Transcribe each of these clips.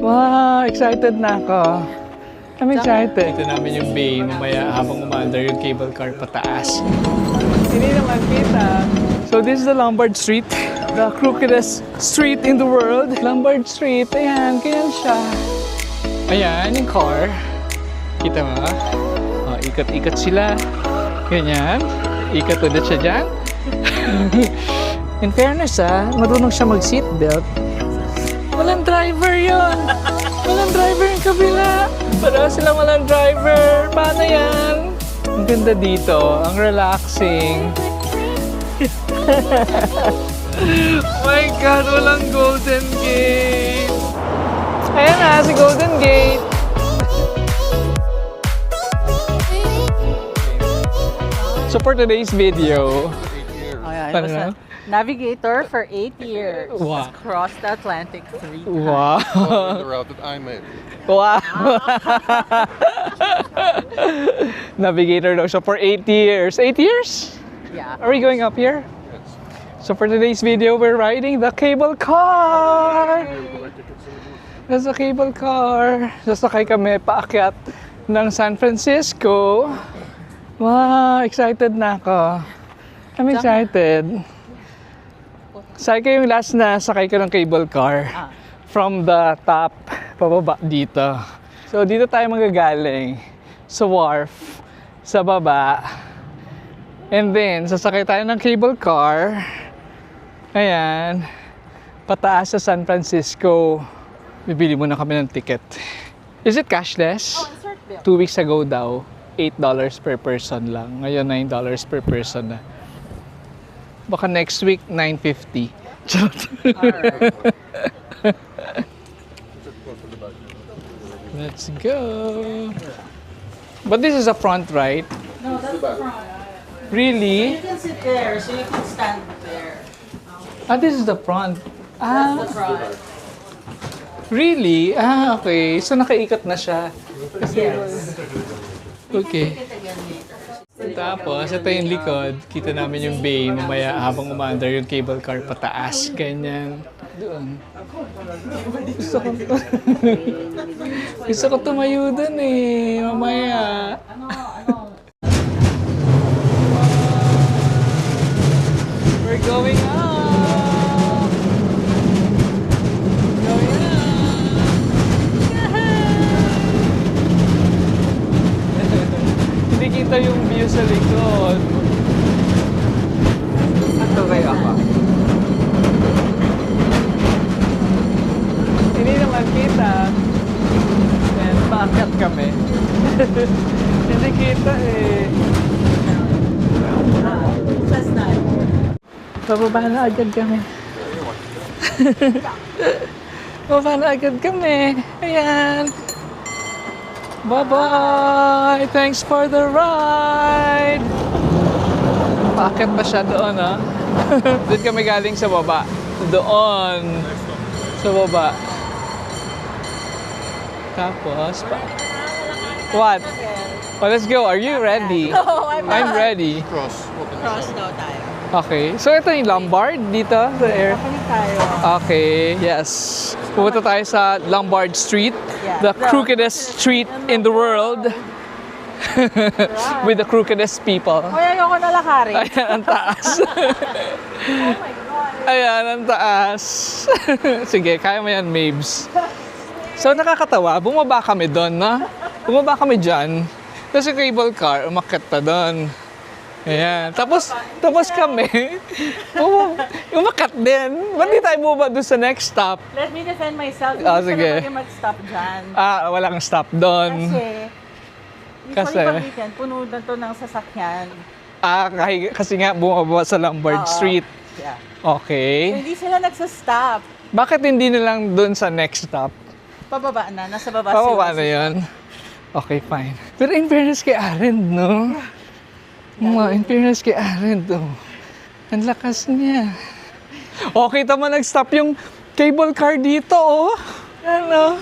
Wow, excited na ako. I'm excited. Ito namin yung bay mamaya habang umaandar yung cable car pataas. Hindi naman kita. So this is the Lombard Street. The crookedest street in the world. Lombard Street. Ayan, ganyan siya. Ayan, yung car. Kita mo? Oh, ikot-ikot sila. Ganyan. Ikot ulit siya dyan. In fairness marunong siya mag-seatbelt. Walang driver yon. Walang driver yung kabila. Para sila walang driver. Paano yan? Ang ganda dito. Ang relaxing. Oh my God, walang Golden Gate. Ayan na, si Golden Gate. So for today's video, navigator for 8 years. Wow. Crossed the Atlantic 3 times. Wow. The route that I made. Wow. Navigator daw siya for 8 years. 8 years? Yeah. Are we going up here? So for today's video, we're riding the cable car. There's a cable car. Sasakay kami paakyat ng San Francisco. Wow, excited na ako. I'm excited. Sakay ko yung last na sakay ko ng cable car. From the top, pababa dito. So dito tayo magagaling. Sa wharf, sa baba. And then, sasakay tayo ng cable car. Ayan. Pataas sa San Francisco. Bibili muna kami ng ticket. Is it cashless? Oh, insert bill. 2 weeks ago daw, $8 per person lang. Ngayon, $9 per person na. Baka next week, $9.50. Let's go. But this is a front, right? No, that's the front. Really? You can sit there, so you can stand there. Ah, this is the front. That's the front. Really? Ah, okay. So nakaikot na siya. Yes. Okay. Take it again later. Tapos, ito yung likod. Kita namin yung bay mamaya habang umaandar yung cable car pataas. Ganyan. Doon. Gusto ko, gusto ko tumayo doon eh. Mamaya. We're going up! Going up! Hindi kita yung view sa likod. Ito kaya pa. Hindi naman kita. And paakyat kami. Hindi kita eh. Plus 9. Bababa na agad kami. Bababa na agad kami. Ayan. Bye-bye! Thanks for the ride! Paakyat pa siya doon, ha? Doon kami galing sa baba. Doon. Sa baba. Tapos, what? Oh, let's go. Are you ready? No, I'm ready. Cross. Open the Cross side. daw tayo. Okay. So, ito yung Lombard dito sa air. Kapalit tayo. Okay, yes. Pupunta tayo sa Lombard Street, the crookedest street in the world. With the crookedest people. Hoy, ayoko na lakarin. Ayan, ang taas. Oh my God. Ayan, ang taas. Sige, kaya mo yan, Mabes. So, nakakatawa. Bumaba kami doon, no? Bumaba kami dyan. Tapos yung cable car, umakyat pa doon. Ayan. Tapos kami, umakyat din. Ba't di tayo bumaba doon sa next stop? Let me defend myself. Ah, Hindi sige. sila pwede mag-stop dyan. Ah, walang stop doon. Kasi pag weekend, puno na to ng sasakyan. Ah, kasi nga bumaba sa Lombard Oo. Street. Yeah. So, Okay. hindi sila nagsastop. Bakit hindi na lang doon sa next stop? Pababa na. Nasa baba Pababa na sila. yun? Okay, fine. Pero in fairness kay Aaron, no? In fairness kay Aaron, no? Ang lakas niya. Okay, tama, nag-stop yung cable car dito, oh. Ano?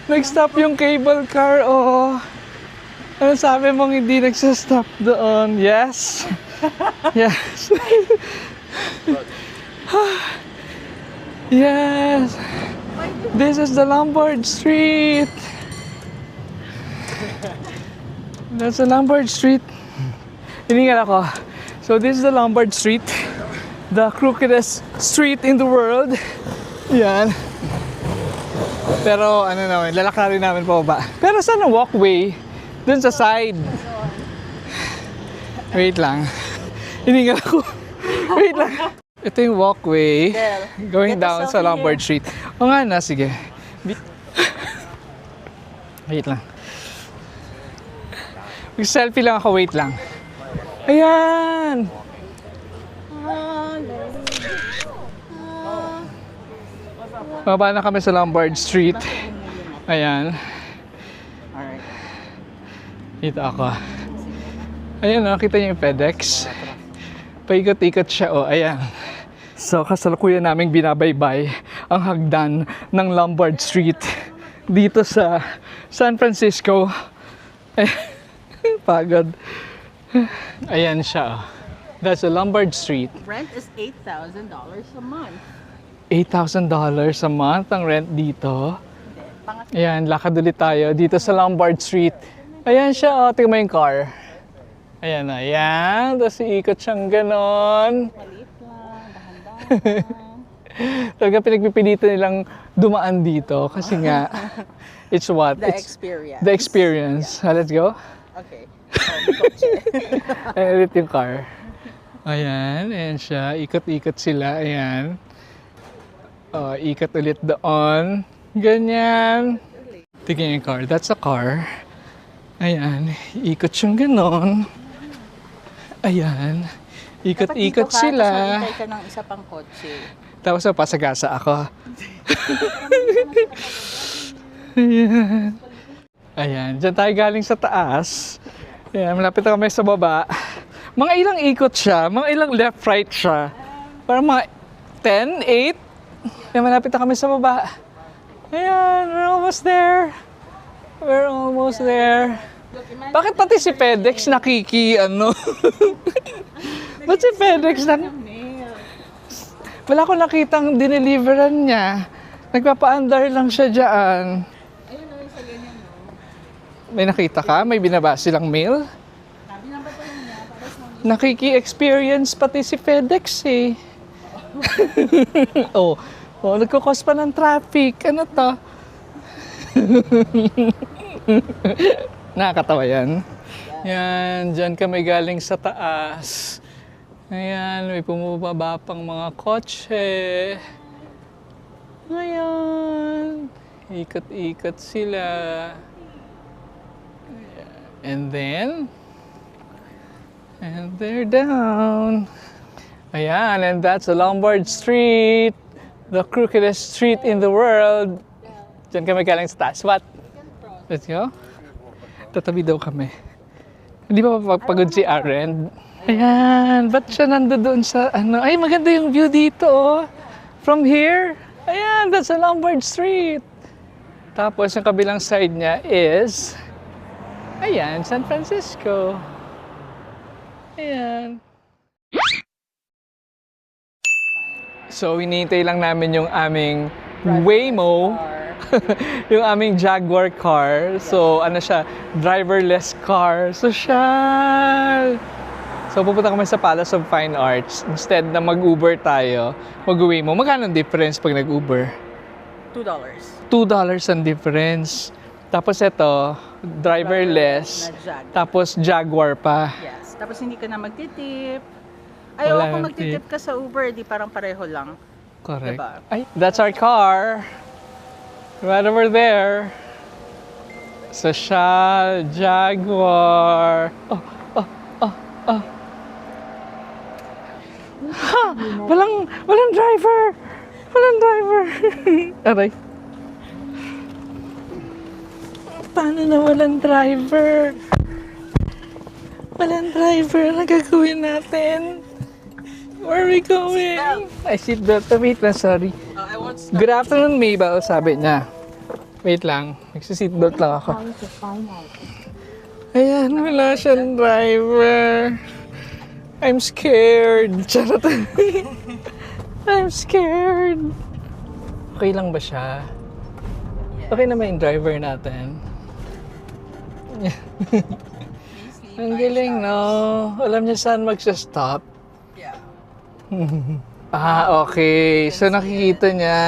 Nag-stop yung cable car, oh. Ano sabi mong hindi nagsastop doon? Yes? Yes. Yes. My This is the Lombard Street. That's the Lombard Street. Hiningal ako. So this is the Lombard Street. The crookedest street in the world. Yan. Pero ano naman, lalakarin namin pa ba. Pero saan ang walkway? Dun sa side. Wait lang. Hiningal ako. Wait lang. Ito yung walkway going Get us down off sa Lombard here. Street. O nga na, sige. Wait lang. Mag-selfie lang ako, wait lang. Ayan! Baba na kami sa Lombard Street. Ayan. Alright. Dito ako. Ayan, nakita niyo yung FedEx. Paikot-ikot siya, oh, ayan. So, kasalukuyan naming binabaybay ang hagdan ng Lombard Street dito sa San Francisco. Eh, pagod. Ayan siya, oh. That's the Lombard Street. Rent is $8,000 a month. $8,000 a month ang rent dito. Ayan, lakad ulit tayo dito sa Lombard Street. Ayan siya, oh, tingnan mo yung car. Ayan na, ayan. Tapos iikot siyang ganon. Maliit lang, dahan-dahan. Talaga pinagpipilitan nilang dumaan dito kasi nga, it's what? The It's experience. the experience. Let's go. Okay. Ayan ulit yung car. Ayan, ayan siya. Ikot-ikot sila, ayan. Oh, ikot ulit doon. Ganyan. Tingnan yung car. That's a car. Ayan, ikot siyang ganon. Ayan. Ikot-ikot sila. Hintay ka ng isa pang kotse. Tapos napasagasa ako. Ayan. Ayan. Diyan tayo galing sa taas. Ayan, malapit na kami sa baba. Mga ilang ikot siya. Mga ilang left-right siya. Parang mga 10, 8. Ayan, malapit na kami sa baba. Ayan, we're almost there. We're almost there. Bakit pati si FedEx ano? Ba't si FedEx Wala ko nakitang dineliveran niya. Nagpapa-andar lang siya dyan. Ayun o, sa ganyan o. May nakita ka? May binaba silang mail? Sabi lang ba niya? Para sa Nakiki-experience pati si FedEx eh. oh, nagkukos pa ng traffic. Ano to? Nakakatawa yan. Yan, dyan kami galing sa taas. Ayan, may pumababa pang mga kotse. Ayan. Ikot-ikot sila. And then, and they're down. Ayan, and that's the Lombard Street. The crookedest street in the world. Diyan kami galing sa taas. What? Let's go. Tatabi daw kami. Hindi ba mapapagod si Aren? Ayan, ba't siya nandoon sa ano? Ay, maganda yung view dito, oh. From here. Ayan, that's the Lombard Street. Tapos, yung kabilang side niya is, ayan, San Francisco. Ayan. So, hinihintay lang namin yung aming Waymo. Yung aming Jaguar car. So, ano siya, driverless car. Social! So, pupunta kami sa Palace of Fine Arts. Instead na mag-Uber tayo, mag-uwi mo. Magkano ang difference pag nag-Uber? $2. $2 ang difference. Tapos ito, driverless. Na Jag. Tapos Jaguar pa. Yes. Tapos hindi ka na magtitip. Ayaw Wala kung nang magtitip ka sa Uber, di parang pareho lang. Correct. Diba? Ay, that's our car. Right over there. Social Jaguar. Oh. Ha! Walang driver! Walang driver! Aray. Paano na walang driver? Walang driver. Ano gagawin natin? Where are we going? Ay, seatbelt. Wait lang, sorry. I want Good afternoon, Mabel, sabi niya. Wait lang. Magsiseatbelt lang ako. Ayan, wala siyang driver. I'm scared. Charot. I'm scared. Okay lang ba siya? Okay naman yung driver natin. Ang galing, no? Alam niya saan magsa-stop. Yeah. Okay. So nakikita niya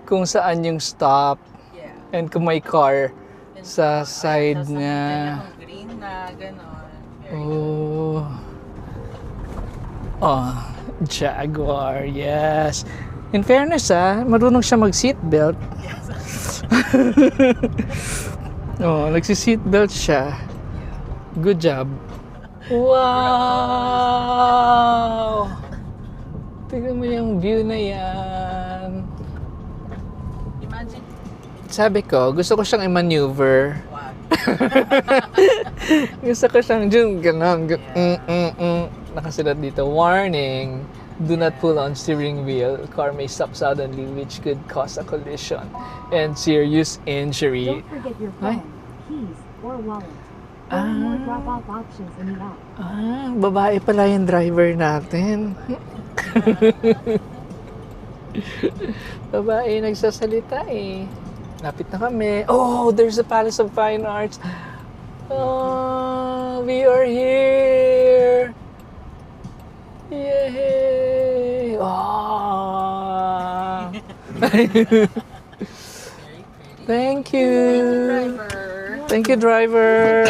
kung saan yung stop Yeah. and kung may car sa side Tapos niya. nakita niya kung green na, gano'n. Very Oh. Oh, Jaguar, yes. In fairness, marunong siya mag-seatbelt. Oh, nagsi-seatbelt siya. Good job. Wow! Tingnan mo yung view na yan. Imagine, Sabi ko, gusto ko siyang i-maneuver. wow. Gusto ko siyang dyan, gano'n. Nakasulat dito, warning, do not pull on steering wheel. Car may stop suddenly which could cause a collision and serious injury. Don't forget your Ay. phone, keys, or wallet. There are more drop-off options in the app. Babae pala yung driver natin. Babae nagsasalita eh. Lapit na kami. Oh, there's the Palace of Fine Arts. Oh, we are here. Yay! Oh. Thank you. Driver. Thank you, driver.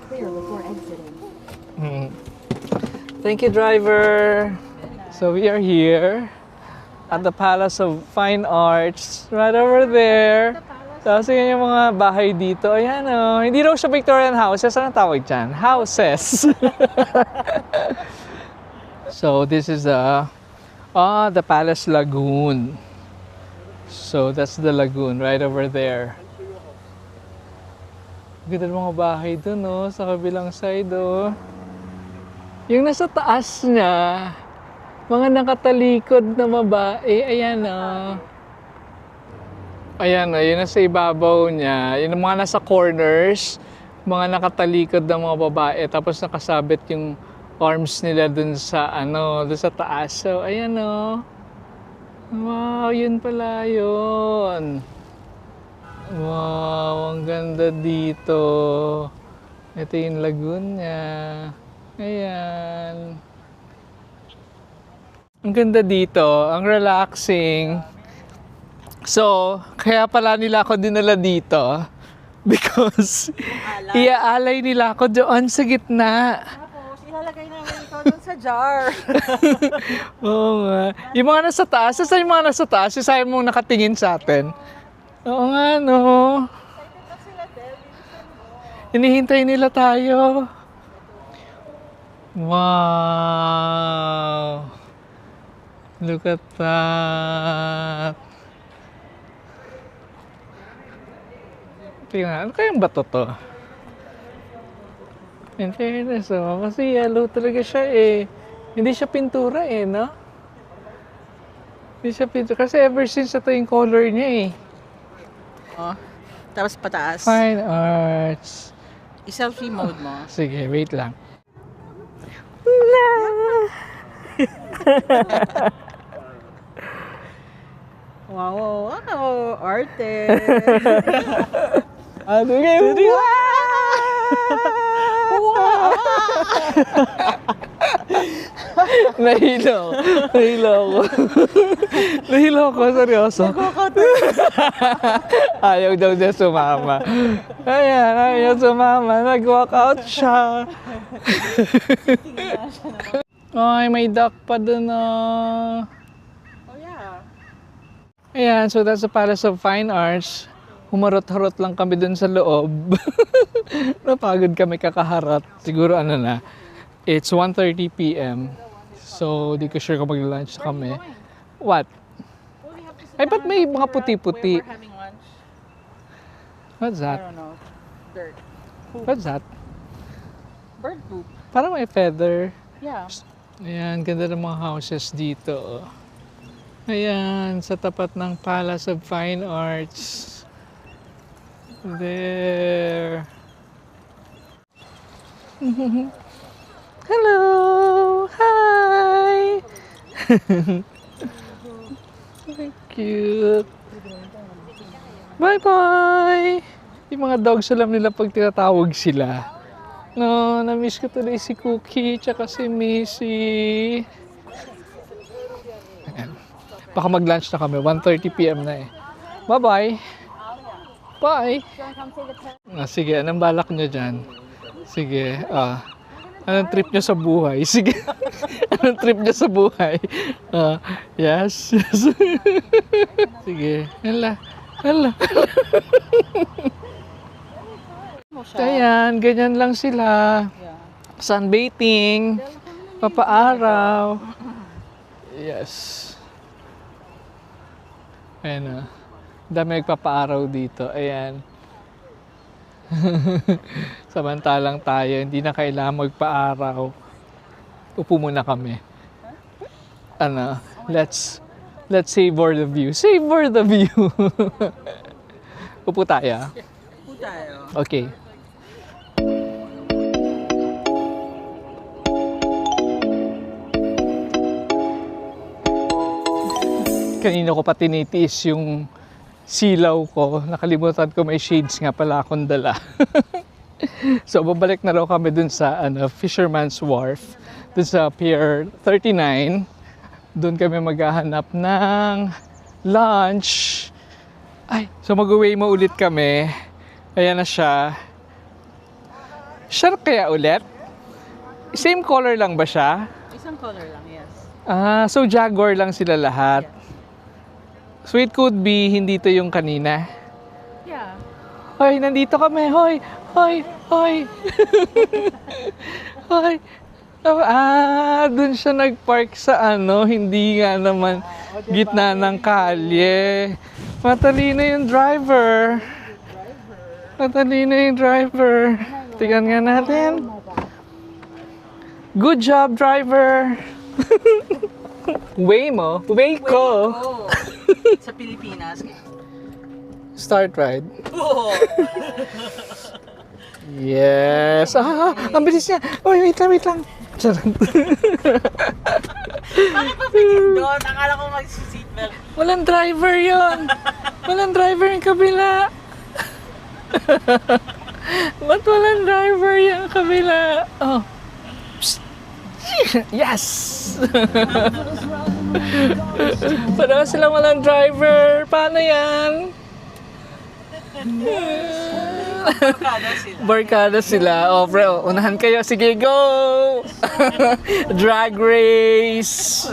Clear before exiting. Thank you, driver. So we are here at the Palace of Fine Arts, right over there. Tapos yun yung mga bahay dito. Ayan o. Hindi raw siya Victorian houses. Ano tawag dyan? Houses. So this is the Palace Lagoon. So that's the lagoon right over there. Ganda ng mga bahay dun, no? Sa kabilang side, oh. Yung nasa taas niya, mga nakatalikod na babae, ayan, oh. Ayan, oh, yun nasa ibabaw niya. Yun ang mga nasa corners, mga nakatalikod na mga babae, tapos nakasabit yung arms nila dun sa, dun sa taas. So, ayan, oh. Wow, yun pala yun. Wow, ang ganda dito. Ito yung lagoon niya. Ayan. Ang ganda dito, ang relaxing. So, kaya pala nila ako dinala dito because iaalay nila ako doon sa gitna. Tapos, ilalagay namin ikaw dun sa jar. Oo nga. Yung mga nasa taas, saan yung mga nasa taas? Yung sa'yo mong nakatingin sa atin. Oo nga, no. Hinihintay nila tayo. Wow. Look at that. Tingnan, ano kayang bato to? In fairness, kasi yellow talaga siya eh. Hindi siya pintura eh, no? Hindi siya pintura. Kasi ever since ito yung color niya eh. Oh, tapos pataas. Fine Arts. I-selfie mode mo. Sige, wait lang. Wow, wow, arte. Ano kayo? Nahilo. Nahilo ako. Nahilo ako, seryoso. Ayaw daw niya sumama. Ayan, ayaw sumama. Nag-walk out siya. Ay, may duck pa dun, oh. Oh yeah. Ayan, so that's the Palace of Fine Arts. Humarot-harot lang kami dun sa loob. Napagod kami kakaharot. Siguro it's 1:30 p.m. So, di ko sure kung mag-lunch kami. What? Well, we have to sit Ay, ba't down may when mga we're puti-puti? having lunch. What's I that? don't know. Dirt. What's that? Bird poop. Parang may feather. Yeah. Ayan, ganda ng mga houses dito. Oh. Ayan, sa tapat ng Palace of Fine Arts. There. Hello! Hi! So cute. Bye-bye! Yung mga dogs, alam nila pag tinatawag sila. No, na-miss ko tuloy si Cookie tsaka si Missy. Ayan. Baka mag-lunch na kami. 1:30 p.m. na eh. Bye-bye! Bye! Sige, anong balak nyo dyan? Sige, anong trip nyo sa buhay? Sige, anong trip nyo sa buhay? Yes, yes. Sige, hala. Ayan, ganyan lang sila. Yeah. Sunbathing, papaaraw. Yes. Ayan dami nagpapaaraw dito. Ayan. Samantalang tayo, hindi na kailangan magpaaraw. Upo muna kami. Let's savor the view. Savor the view. Upo tayo. Po tayo. Okay. Kanina ko pa tinitiis yung silaw ko. Nakalimutan ko may shades nga pala akong dala. So, babalik na raw kami dun sa Fisherman's Wharf. Dun sa Pier 39. Dun kami maghahanap ng lunch. Ay, so mag-uwi mo ulit kami. Ayan na siya. Shark kaya ulit? Same color lang ba siya? Isang color lang, yes. So Jaguar lang sila lahat. So it could be hindi to yung kanina. Yeah. Hoy, nandito kami. Hoy. Hoy. Dun siya nagpark sa hindi nga naman gitna ng kalye. Matalino yung driver. Tingnan nga natin. Good job, driver. Waymo. Wayco. Sa Pilipinas. Start ride. Oh. Yes. Ang bilis niya. Oy, wait lang. Charot. Bakit pa pingin doon? Akala ko mag-seatbelt. Walang driver yon. Walang driver yung kabila. Ba't walang driver yung kabila? Oh. Psst. Yes! Paano sila walang driver? Paano yan? Barkada sila. Oh, bro, unahan kayo. Sige, go! Drag race!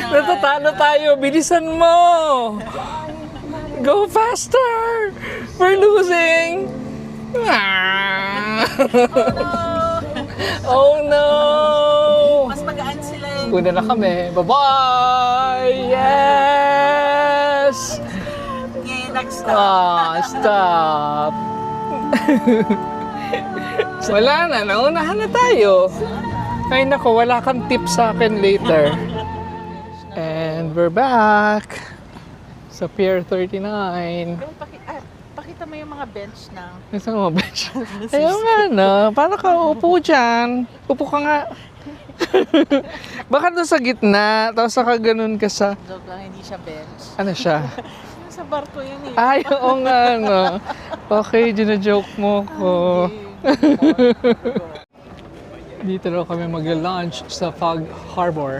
Natatalo tayo. Bilisan mo! Go faster! We're losing! Oh no! Mas magaan sila eh. Una na kami. Bye-bye! Yes! Ngayon, nag-stop. Stop! Wala na. Naunahan na tayo. Ay nako, wala kang tip sa akin later. And we're back sa Pier 39. Pakita mo yung mga bench na. Nasa mga bench. Ayaw nga, no? Paano ka upo dyan? Upo ka nga. Baka doon sa gitna, tapos saka ganun ka sa... Joke lang, hindi siya bench. Ano siya? Sa barko yun eh. Ay, oo nga, no? Okay, gina-joke mo ko. Dito raw kami mag-lunch sa Fog Harbor.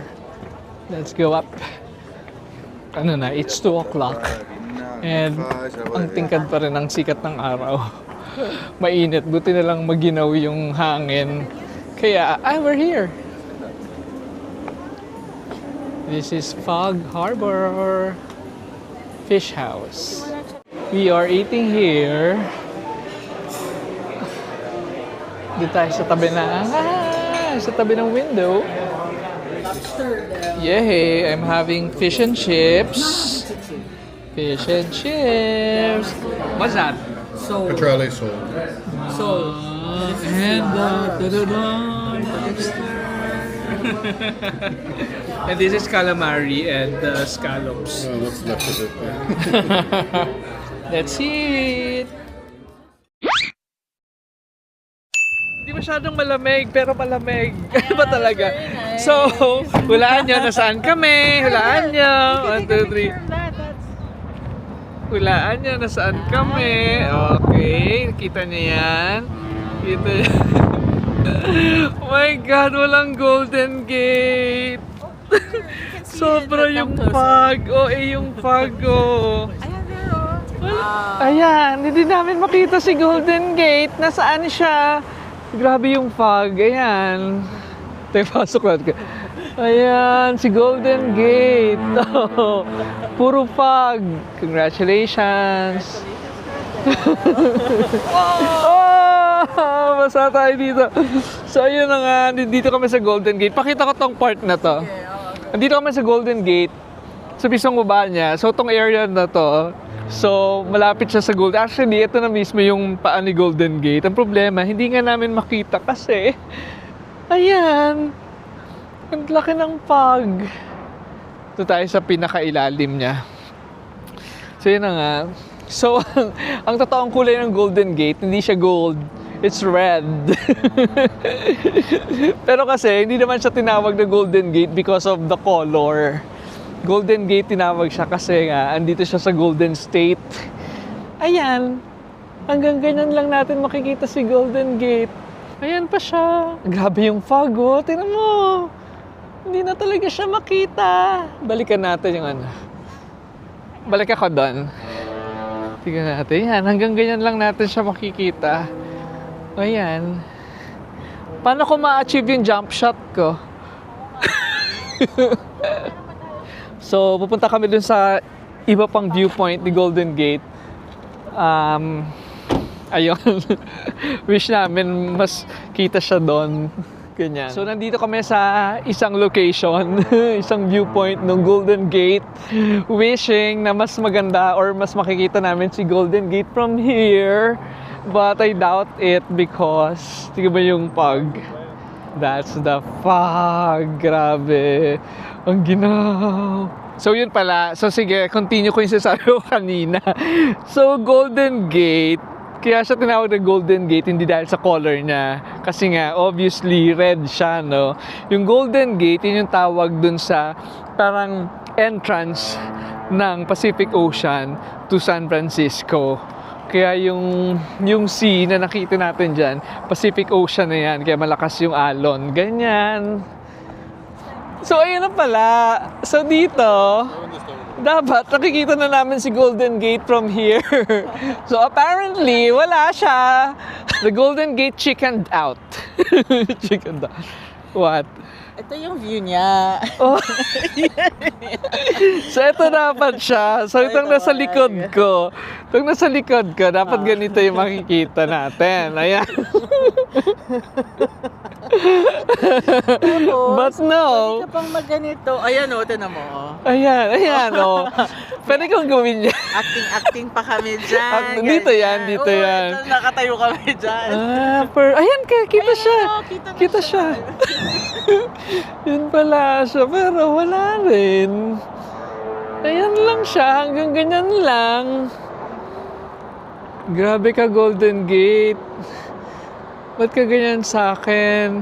Let's go up. It's 2 o'clock. And ang tingkad pa rin ang sikat ng araw. Mainit. Buti na lang maginaw yung hangin. Kaya, we're here. This is Fog Harbor Fish House. We are eating here. Dito tayo sa tabi sa tabi ng window. Yay! I'm having fish and chips. Fish and chips. What's that? Petrale soul. And and this is calamari and scallops. Oh, what's left of it? That's it. Hindi masyadong malamig, pero malamig. Ano ba talaga? So, hulaan nyo nasaan kami. Hulaan nyo. 1, 2, 3. Hulaan niya nasaan kami. Okay, kita niya yan. Kita niya. Oh my God, walang Golden Gate. Sobra yung fog. Yung fog. Ayan, there, oh. Ayan, hindi namin makita si Golden Gate. Nasaan siya? Grabe yung fog. Ayan. Tayo, pasok natin. Ayan, si Golden Gate. Oh, puro fog. Congratulations. Oh, basa tayo dito. So, ayun na nga. Dito kami sa Golden Gate. Pakita ko tong part na to. Nandito kami sa Golden Gate. Sa mismong baba niya. So, tong area na to. So, malapit siya sa Golden. Actually, ito na mismo yung paan ni Golden Gate. Ang problema, hindi nga namin makita kasi ayan. Ang laki ng fog. Ito tayo sa pinakailalim niya. So, yun na nga. So, ang totoong kulay ng Golden Gate, hindi siya gold. It's red. Pero kasi, hindi naman siya tinawag na Golden Gate because of the color. Golden Gate tinawag siya kasi nga, andito siya sa Golden State. Ayan. Hanggang ganyan lang natin makikita si Golden Gate. Ayan pa siya. Grabe yung fog, oh. Tingnan mo. Hindi na talaga siya makita. Balikan natin yung ano. Balik ako doon. Tingnan natin. Yan, hanggang ganyan lang natin siya makikita. Ayan. Paano ko ma-achieve yung jump shot ko? So, pupunta kami dun sa iba pang viewpoint ni Golden Gate. Ayun. Wish namin mas kita siya doon. Ganyan. So, nandito kami sa isang location, isang viewpoint ng Golden Gate. Wishing na mas maganda or mas makikita namin si Golden Gate from here. But I doubt it because, tingnan ba yung fog? That's the fog. Grabe. Ang ginaw. So, yun pala. So, sige, continue ko yung sasabi ko kanina. So, Golden Gate, kaya siya tinawag na Golden Gate, hindi dahil sa color niya. Kasi nga, obviously, red siya, no? Yung Golden Gate, yun yung tawag dun sa parang entrance ng Pacific Ocean to San Francisco. Kaya yung sea na nakita natin dyan, Pacific Ocean na yan. Kaya malakas yung alon. Ganyan. So, ayun na pala. So, dito, dapat nakikita na namin si Golden Gate from here. So, apparently, wala siya. The Golden Gate chickened out. Chickened out. What? Ito yung view niya. Oh. So, ito dapat siya. So, itong nasa likod ko. Itong nasa likod ko, dapat ganito yung makikita natin. Ayan. But no. Pwede ka pang magganito. Ayan o, tinan mo. Ayan o. Pwede kong gawin yan. Acting pa kami dyan. Dito yan. Ito, nakatayo kami dyan. Ayan, kita siya. Kita siya. Yun pala siya, pero wala rin. Ayan lang siya, hanggang ganyan lang. Grabe ka, Golden Gate. Ba't ka ganyan sa akin?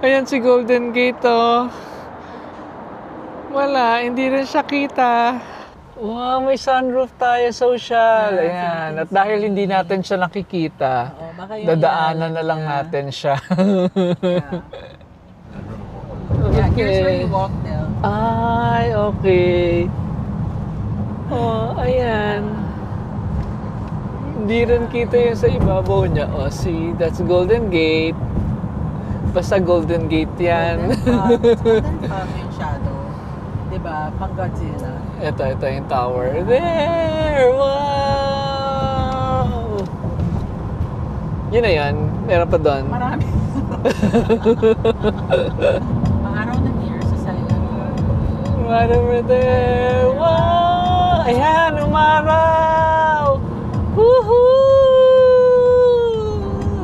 Ayan si Golden Gate, oh. Wala, hindi rin siya kita. Wow, may sunroof tayo, social. Ayan, at dahil hindi natin siya nakikita, dadaanan na lang natin siya. Yeah, here's where you walk now. Ay, okay. Oh, ayan. Hindi rin kita yung sa ibabaw niya. Oh, see, that's Golden Gate. Basta Golden Gate yan. Golden Palm yung shadow. Diba? Pang Godzilla. Ito yung tower. There! Wow! Yun na yan. Meron pa doon. Marami. Araw na here sa Saigon. Right over there. Wow! Ayan, umaraw! Woohoo!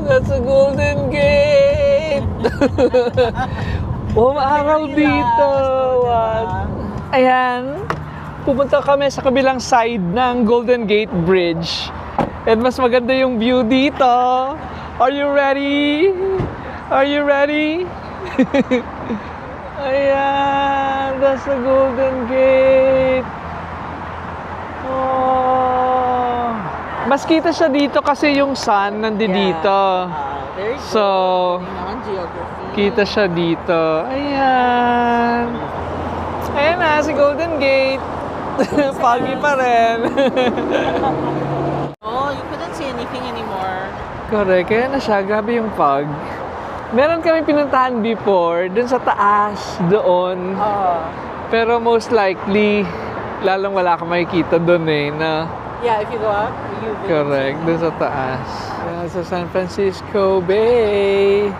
That's a Golden Gate! Umaraw dito! What? Ayan. Pupunta kami sa kabilang side ng Golden Gate Bridge. And mas maganda yung view dito. Are you ready? Are you ready? Ayan, that's the Golden Gate. Oh. Mas kita siya dito kasi yung sun nandito. Very good. So, Tingnan, geography. kita siya dito. Ayan. Ayan na, si Golden Gate. Foggy pa rin. Oh, you couldn't see anything anymore. Correct. Kaya na siya. Grabe yung fog. Meron kami pinuntahan before, dun sa taas, doon. Pero most likely, lalong wala ka makikita dun eh, na Yeah, if you go up, you will correct, dun sa taas. Sa San Francisco Bay.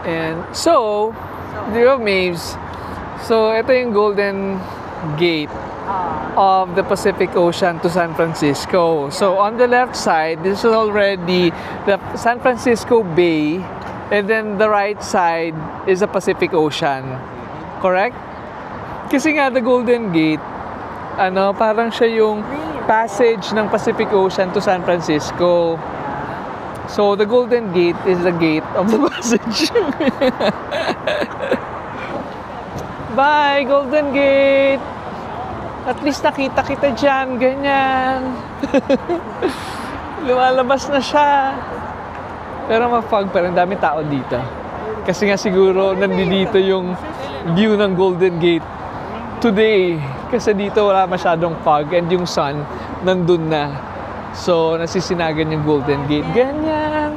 And so, di ba, Maves? So, ito yung Golden Gate of the Pacific Ocean to San Francisco. So, on the left side, this is already the San Francisco Bay. And then the right side is the Pacific Ocean. Correct? Kasi nga, the Golden Gate, parang siya yung passage ng Pacific Ocean to San Francisco. So, the Golden Gate is the gate of the passage. Bye, Golden Gate! At least nakita kita dyan, ganyan. Lumalabas na siya. Pero ma-fog pa rin, dami tao dito. Kasi nga siguro nandito yung view ng Golden Gate today. Kasi dito wala masyadong fog and yung sun nandun na. So, nasisinagan yung Golden Gate. Ganyan.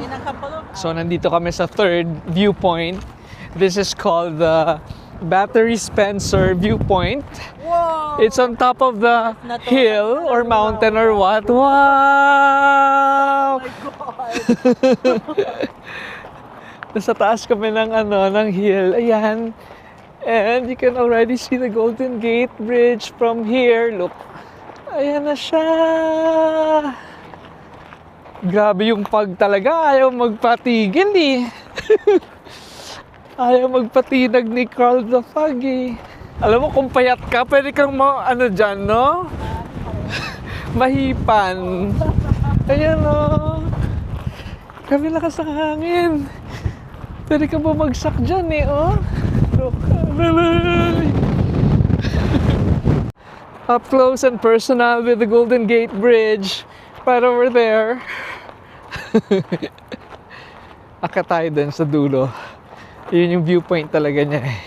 So, nandito kami sa third viewpoint. This is called the Battery Spencer Viewpoint. Whoa! It's on top of the hill or mountain or what. Wow! Oh my God! Nasa taas kami ng hill. Ayan. And you can already see the Golden Gate Bridge from here. Look. Ayan na siya. Grabe yung pag talaga. Ayaw magpatigil eh. Ayaw magpatinag ni Carl the Fog eh. Alam mo, kung payat ka, pwede kang dyan, no? Mahipan. Ayan, no? Grabe lakas ng hangin. Pwede kang bumagsak dyan eh, oh. Look. Up close and personal with the Golden Gate Bridge. Right over there. Akat tayo dun sa dulo. Yun yung viewpoint talaga niya eh.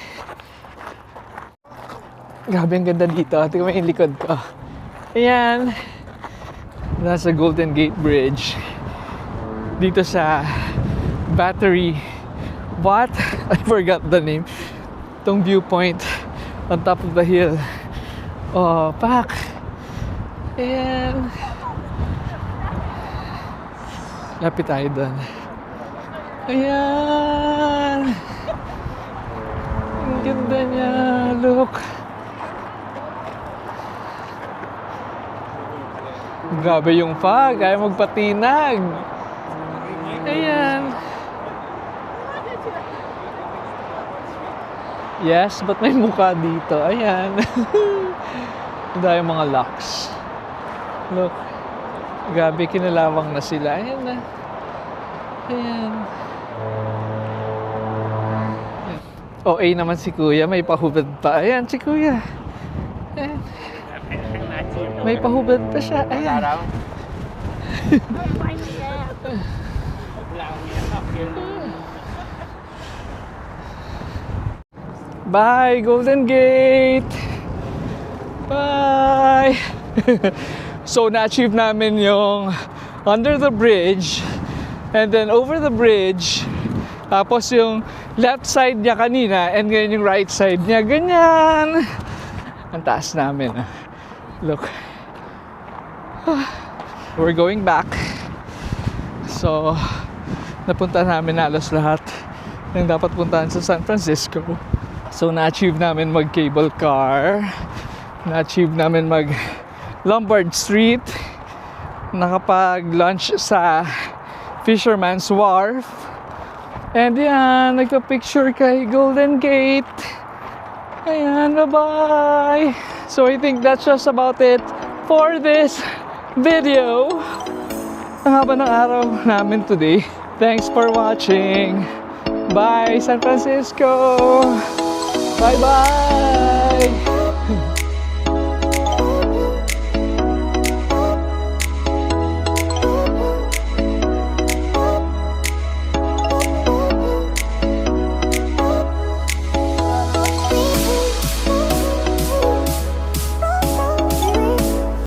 Grabe ang ganda dito. Tingnan mo yung likod ko. Ayan. Nasa Golden Gate Bridge. Dito sa Battery. What? I forgot the name. Itong viewpoint on top of the hill. Oh, pak. Ayan. Lapit tayo doon. Ayan. Ang ganda niya. Look. Grabe yung fog. Ayaw magpatinag. Ayan. Yes, but may mukha dito. Ayan. Dahil mga locks. Look. Grabe, kinalawang na sila. Ayan na. Ayan. OA naman si Kuya. May pahubad pa. Ayan, si Kuya. Ayan. May pahubad pa siya. Ayan. Bye, Golden Gate! Bye! So, na-achieve namin yung under the bridge and then over the bridge. Tapos yung left side niya kanina and ngayon yung right side niya. Ganyan! Ang taas namin. Look. We're going back. So, napunta namin halos lahat ng dapat puntahan sa San Francisco. So, na-achieve namin mag-cable car. Na-achieve namin mag-Lombard Street. Nakapag-lunch sa Fisherman's Wharf. And yan, nagpa-picture kay Golden Gate. Ayan, bye-bye! So, I think that's just about it for this video. Ang haba ng araw namin today. Thanks for watching. Bye, San Francisco! Bye-bye!